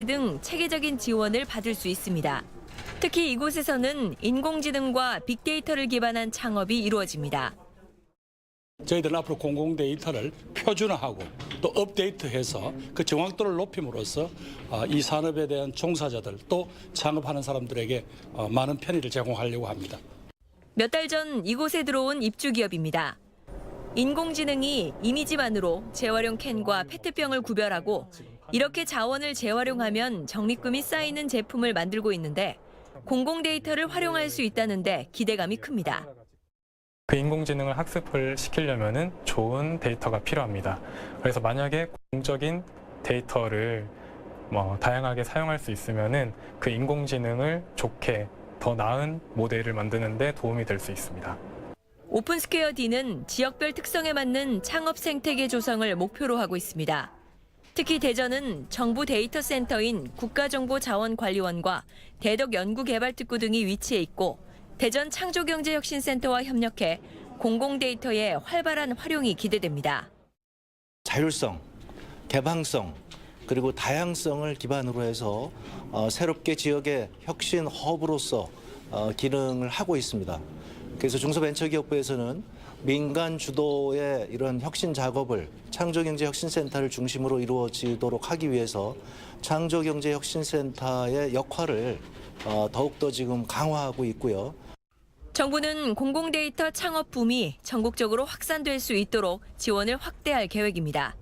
등 체계적인 지원을 받을 수 있습니다. 특히 이곳에서는 인공지능과 빅데이터를 기반한 창업이 이루어집니다. 저희들은 앞으로 공공데이터를 표준화하고 또 업데이트해서 그 정확도를 높임으로써 이 산업에 대한 종사자들 또 창업하는 사람들에게 많은 편의를 제공하려고 합니다. 몇 달 전 이곳에 들어온 입주기업입니다. 인공지능이 이미지만으로 재활용 캔과 페트병을 구별하고 이렇게 자원을 재활용하면 적립금이 쌓이는 제품을 만들고 있는데 공공데이터를 활용할 수 있다는데 기대감이 큽니다. 그 인공지능을 학습을 시키려면 좋은 데이터가 필요합니다. 그래서 만약에 공적인 데이터를 다양하게 사용할 수 있으면 그 인공지능을 좋게 더 나은 모델을 만드는 데 도움이 될 수 있습니다. 오픈스퀘어 D는 지역별 특성에 맞는 창업 생태계 조성을 목표로 하고 있습니다. 특히 대전은 정부 데이터 센터인 국가정보자원관리원과 대덕연구개발특구 등이 위치해 있고 대전 창조경제혁신센터와 협력해 공공데이터의 활발한 활용이 기대됩니다. 자율성, 개방성, 그리고 다양성을 기반으로 해서 새롭게 지역의 혁신 허브로서 기능을 하고 있습니다. 그래서 중소벤처기업부에서는 민간 주도의 이런 혁신 작업을 창조경제혁신센터를 중심으로 이루어지도록 하기 위해서 창조경제혁신센터의 역할을 더욱더 지금 강화하고 있고요. 정부는 공공데이터 창업 붐이 전국적으로 확산될 수 있도록 지원을 확대할 계획입니다.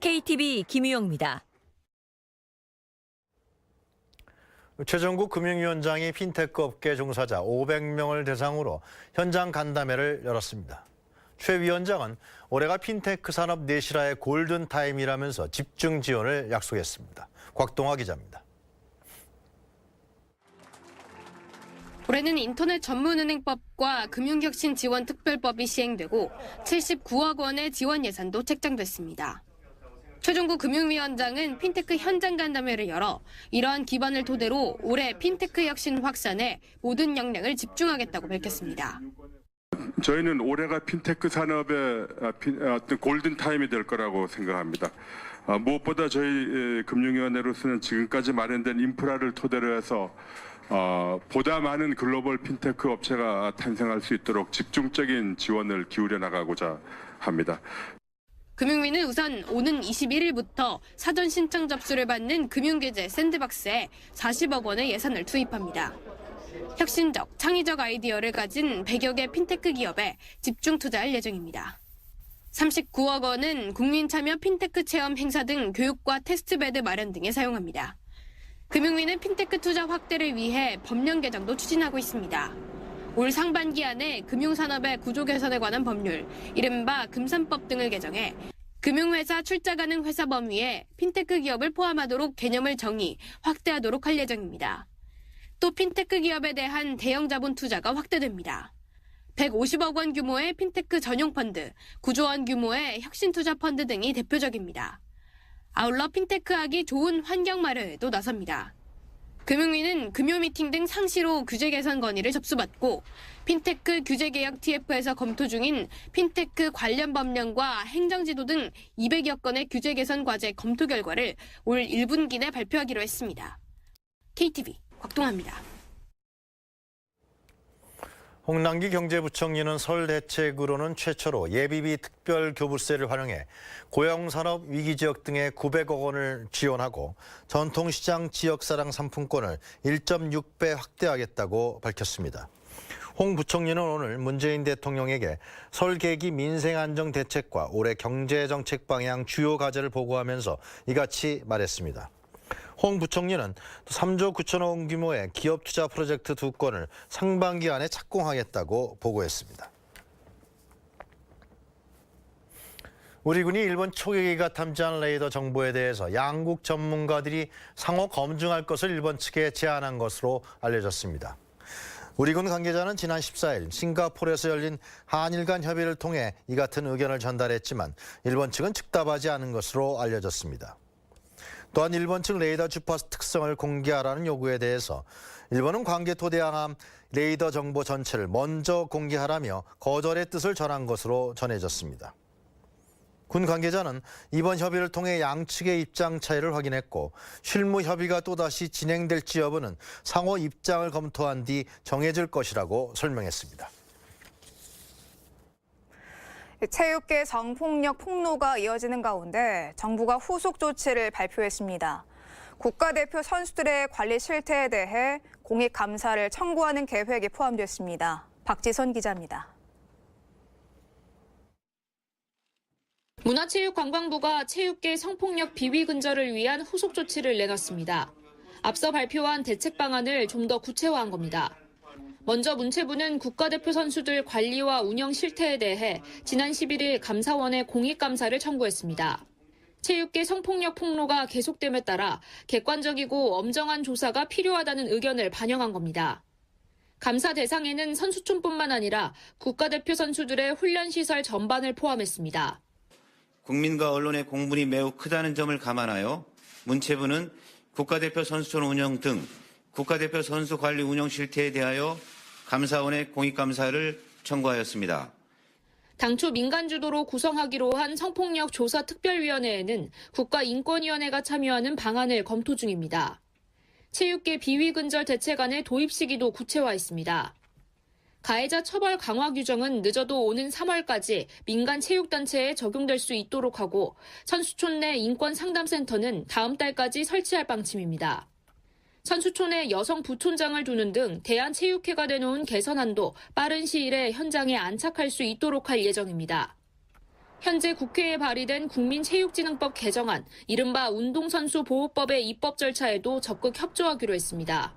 KTV 김유영입니다. 최정국 금융위원장이 핀테크 업계 종사자 500명을 대상으로 현장 간담회를 열었습니다. 최 위원장은 올해가 핀테크 산업 내실화의 골든타임이라면서 집중 지원을 약속했습니다. 곽동화 기자입니다. 올해는 인터넷 전문은행법과 금융혁신지원특별법이 시행되고 79억 원의 지원 예산도 책정됐습니다. 최종국 금융위원장은 핀테크 현장 간담회를 열어 이러한 기반을 토대로 올해 핀테크 혁신 확산에 모든 역량을 집중하겠다고 밝혔습니다. 저희는 올해가 핀테크 산업의 어떤 골든타임이 될 거라고 생각합니다. 무엇보다 저희 금융위원회로서는 지금까지 마련된 인프라를 토대로 해서 보다 많은 글로벌 핀테크 업체가 탄생할 수 있도록 집중적인 지원을 기울여 나가고자 합니다. 금융위는 우선 오는 21일부터 사전 신청 접수를 받는 금융계제 샌드박스에 40억 원의 예산을 투입합니다. 혁신적, 창의적 아이디어를 가진 100여 개 핀테크 기업에 집중 투자할 예정입니다. 39억 원은 국민참여 핀테크 체험 행사 등 교육과 테스트베드 마련 등에 사용합니다. 금융위는 핀테크 투자 확대를 위해 법령 개정도 추진하고 있습니다. 올 상반기 안에 금융산업의 구조 개선에 관한 법률, 이른바 금산법 등을 개정해 금융회사 출자 가능 회사 범위에 핀테크 기업을 포함하도록 개념을 정의, 확대하도록 할 예정입니다. 또 핀테크 기업에 대한 대형 자본 투자가 확대됩니다. 150억 원 규모의 핀테크 전용 펀드, 9조 원 규모의 혁신 투자 펀드 등이 대표적입니다. 아울러 핀테크하기 좋은 환경 마련에도 나섭니다. 금융위는 금요 미팅 등 상시로 규제 개선 건의를 접수받고 핀테크 규제개혁 TF에서 검토 중인 핀테크 관련 법령과 행정지도 등 200여 건의 규제 개선 과제 검토 결과를 올 1분기 내 발표하기로 했습니다. KTV 곽동아입니다. 홍남기 경제부총리는 설 대책으로는 최초로 예비비 특별교부세를 활용해 고용산업 위기지역 등에 900억 원을 지원하고 전통시장 지역사랑 상품권을 1.6배 확대하겠다고 밝혔습니다. 홍 부총리는 오늘 문재인 대통령에게 설 계기 민생안정 대책과 올해 경제정책 방향 주요 과제를 보고하면서 이같이 말했습니다. 홍 부총리는 3조 9천억 원 규모의 기업 투자 프로젝트 2건을 상반기 안에 착공하겠다고 보고했습니다. 우리 군이 일본 초계기가 탐지한 레이더 정보에 대해서 양국 전문가들이 상호 검증할 것을 일본 측에 제안한 것으로 알려졌습니다. 우리 군 관계자는 지난 14일 싱가포르에서 열린 한일 간 협의를 통해 이 같은 의견을 전달했지만 일본 측은 즉답하지 않은 것으로 알려졌습니다. 또한 일본 측 레이더 주파수 특성을 공개하라는 요구에 대해서 일본은 관개토 대항함 레이더 정보 전체를 먼저 공개하라며 거절의 뜻을 전한 것으로 전해졌습니다. 군 관계자는 이번 협의를 통해 양측의 입장 차이를 확인했고 실무 협의가 또다시 진행될지 여부는 상호 입장을 검토한 뒤 정해질 것이라고 설명했습니다. 체육계 성폭력 폭로가 이어지는 가운데 정부가 후속 조치를 발표했습니다. 국가대표 선수들의 관리 실태에 대해 공익 감사를 청구하는 계획이 포함됐습니다. 박지선 기자입니다. 문화체육관광부가 체육계 성폭력 비위 근절을 위한 후속 조치를 내놨습니다. 앞서 발표한 대책 방안을 좀 더 구체화한 겁니다. 먼저 문체부는 국가대표 선수들 관리와 운영 실태에 대해 지난 11일 감사원에 공익감사를 청구했습니다. 체육계 성폭력 폭로가 계속됨에 따라 객관적이고 엄정한 조사가 필요하다는 의견을 반영한 겁니다. 감사 대상에는 선수촌뿐만 아니라 국가대표 선수들의 훈련시설 전반을 포함했습니다. 국민과 언론의 공분이 매우 크다는 점을 감안하여 문체부는 국가대표 선수촌 운영 등 국가대표 선수 관리 운영 실태에 대하여 감사원에 공익감사를 청구하였습니다. 당초 민간 주도로 구성하기로 한 성폭력 조사 특별위원회에는 국가인권위원회가 참여하는 방안을 검토 중입니다. 체육계 비위 근절 대책안의 도입 시기도 구체화했습니다. 가해자 처벌 강화 규정은 늦어도 오는 3월까지 민간 체육단체에 적용될 수 있도록 하고 선수촌 내 인권상담센터는 다음 달까지 설치할 방침입니다. 선수촌에 여성 부촌장을 두는 등 대한체육회가 내놓은 개선안도 빠른 시일에 현장에 안착할 수 있도록 할 예정입니다. 현재 국회에 발의된 국민체육진흥법 개정안, 이른바 운동선수보호법의 입법 절차에도 적극 협조하기로 했습니다.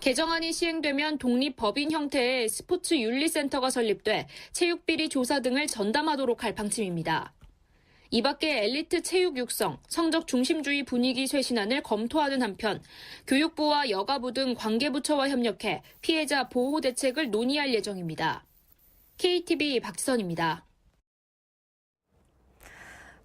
개정안이 시행되면 독립법인 형태의 스포츠윤리센터가 설립돼 체육비리 조사 등을 전담하도록 할 방침입니다. 이 밖에 엘리트 체육 육성, 성적 중심주의 분위기 쇄신안을 검토하는 한편 교육부와 여가부 등 관계부처와 협력해 피해자 보호 대책을 논의할 예정입니다. KTV 박지선입니다.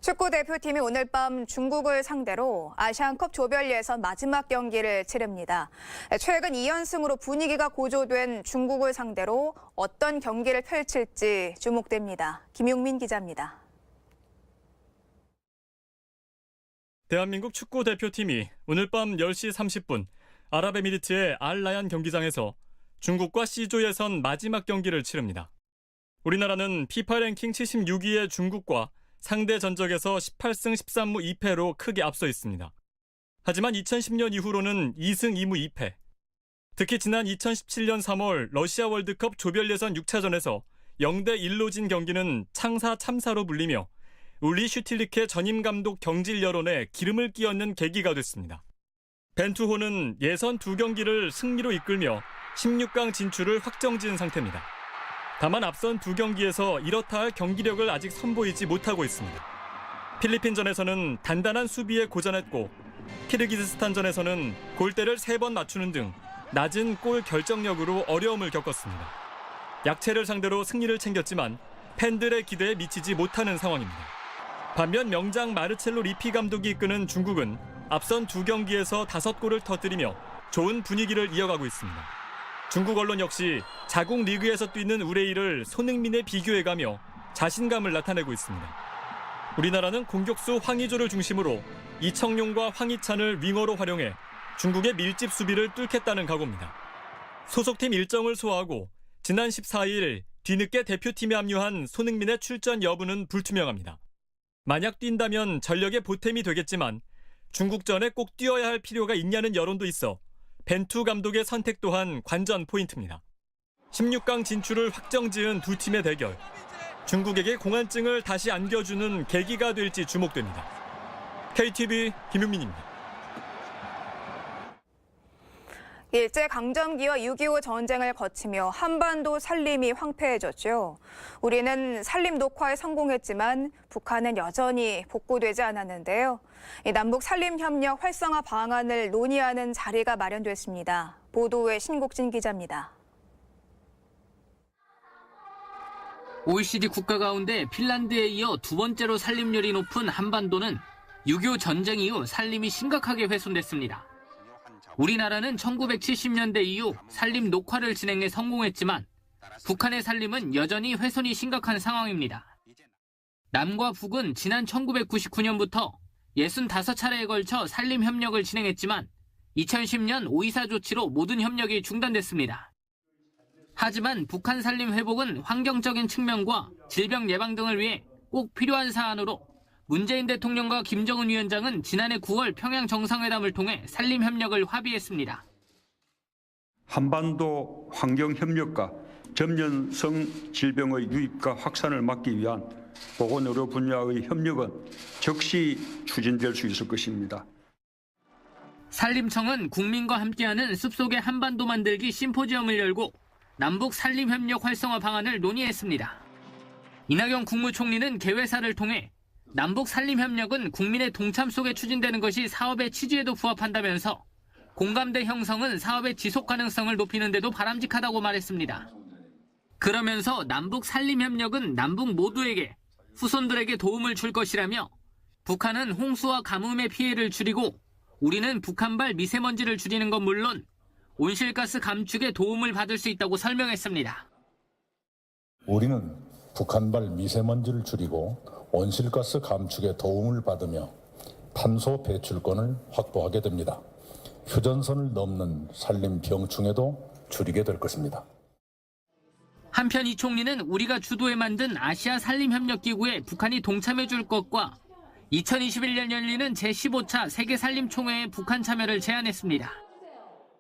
축구 대표팀이 오늘 밤 중국을 상대로 아시안컵 조별 예선 마지막 경기를 치릅니다. 최근 2연승으로 분위기가 고조된 중국을 상대로 어떤 경기를 펼칠지 주목됩니다. 김용민 기자입니다. 대한민국 축구 대표팀이 오늘 밤 10시 30분 아랍에미리트의 알라얀 경기장에서 중국과 C조 예선 마지막 경기를 치릅니다. 우리나라는 피파 랭킹 76위의 중국과 상대 전적에서 18승 13무 2패로 크게 앞서 있습니다. 하지만 2010년 이후로는 2승 2무 2패. 특히 지난 2017년 3월 러시아 월드컵 조별 예선 6차전에서 0대1로 진 경기는 창사 참사로 불리며 울리 슈틸리케 전임 감독 경질 여론에 기름을 끼얹는 계기가 됐습니다. 벤투호는 예선 2경기를 승리로 이끌며 16강 진출을 확정지은 상태입니다. 다만 앞선 2경기에서 이렇다 할 경기력을 아직 선보이지 못하고 있습니다. 필리핀전에서는 단단한 수비에 고전했고 키르기즈스탄전에서는 골대를 3번 맞추는 등 낮은 골 결정력으로 어려움을 겪었습니다. 약체를 상대로 승리를 챙겼지만 팬들의 기대에 미치지 못하는 상황입니다. 반면 명장 마르첼로 리피 감독이 이끄는 중국은 앞선 2경기에서 5골을 터뜨리며 좋은 분위기를 이어가고 있습니다. 중국 언론 역시 자국 리그에서 뛰는 우레이를 손흥민에 비교해가며 자신감을 나타내고 있습니다. 우리나라는 공격수 황의조를 중심으로 이청용과 황희찬을 윙어로 활용해 중국의 밀집 수비를 뚫겠다는 각오입니다. 소속팀 일정을 소화하고 지난 14일 뒤늦게 대표팀에 합류한 손흥민의 출전 여부는 불투명합니다. 만약 뛴다면 전력의 보탬이 되겠지만 중국전에 꼭 뛰어야 할 필요가 있냐는 여론도 있어 벤투 감독의 선택 또한 관전 포인트입니다. 16강 진출을 확정지은 두 팀의 대결. 중국에게 공안증을 다시 안겨주는 계기가 될지 주목됩니다. KTV 김용민입니다. 일제강점기와 6.25 전쟁을 거치며 한반도 살림이 황폐해졌죠. 우리는 살림 녹화에 성공했지만 북한은 여전히 복구되지 않았는데요. 남북 살림협력 활성화 방안을 논의하는 자리가 마련됐습니다. 보도에 신국진 기자입니다. OECD 국가 가운데 핀란드에 이어 두 번째로 살림률이 높은 한반도는 6.25 전쟁 이후 살림이 심각하게 훼손됐습니다. 우리나라는 1970년대 이후 살림 녹화를 진행해 성공했지만 북한의 살림은 여전히 훼손이 심각한 상황입니다. 남과 북은 지난 1999년부터 65차례에 걸쳐 산림 협력을 진행했지만 2010년 오이사 조치로 모든 협력이 중단됐습니다. 하지만 북한 산림 회복은 환경적인 측면과 질병 예방 등을 위해 꼭 필요한 사안으로 문재인 대통령과 김정은 위원장은 지난해 9월 평양 정상회담을 통해 산림 협력을 합의했습니다. 한반도 환경협력과 전염성 질병의 유입과 확산을 막기 위한 보건의료 분야의 협력은 즉시 추진될 수 있을 것입니다. 산림청은 국민과 함께하는 숲속의 한반도 만들기 심포지엄을 열고 남북 산림협력 활성화 방안을 논의했습니다. 이낙연 국무총리는 개회사를 통해 남북 산림협력은 국민의 동참 속에 추진되는 것이 사업의 취지에도 부합한다면서 공감대 형성은 사업의 지속 가능성을 높이는 데도 바람직하다고 말했습니다. 그러면서 남북 산림협력은 남북 모두에게 후손들에게 도움을 줄 것이라며 북한은 홍수와 가뭄의 피해를 줄이고 우리는 북한발 미세먼지를 줄이는 건 물론 온실가스 감축에 도움을 받을 수 있다고 설명했습니다. 우리는 북한발 미세먼지를 줄이고 온실가스 감축에 도움을 받으며 탄소 배출권을 확보하게 됩니다. 휴전선을 넘는 산림 병충해도 줄이게 될 것입니다. 한편 이 총리는 우리가 주도해 만든 아시아 산림협력기구에 북한이 동참해 줄 것과 2021년 열리는 제15차 세계산림총회에 북한 참여를 제안했습니다.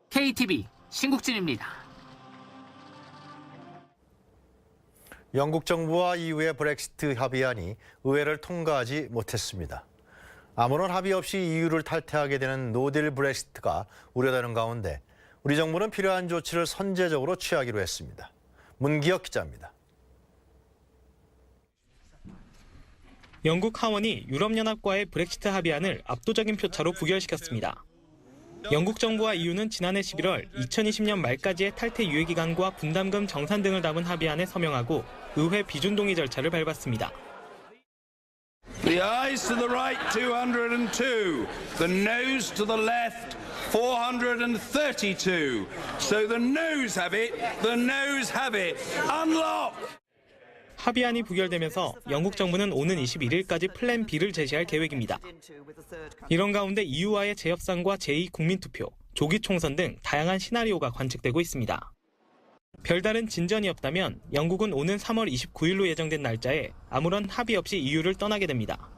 KTV 신국진입니다. 영국 정부와 EU의 브렉시트 합의안이 의회를 통과하지 못했습니다. 아무런 합의 없이 EU를 탈퇴하게 되는 노딜 브렉시트가 우려되는 가운데 우리 정부는 필요한 조치를 선제적으로 취하기로 했습니다. 문기혁 기자입니다. 영국 하원이 유럽연합과의 브렉시트 합의안을 압도적인 표차로 부결시켰습니다. 영국 정부와 EU는 지난해 11월 2020년 말까지의 탈퇴 유예기간과 분담금 정산 등을 담은 합의안에 서명하고 의회 비준동의 절차를 밟았습니다. The ayes to the right 202, the noes to the left 432. So the noes have it, the noes have it. Unlock! 합의안이 부결되면서 영국 정부는 오는 21일까지 플랜 B를 제시할 계획입니다. 이런 가운데 EU와의 재협상과 제2국민투표, 조기 총선 등 다양한 시나리오가 관측되고 있습니다. 별다른 진전이 없다면 영국은 오는 3월 29일로 예정된 날짜에 아무런 합의 없이 EU를 떠나게 됩니다.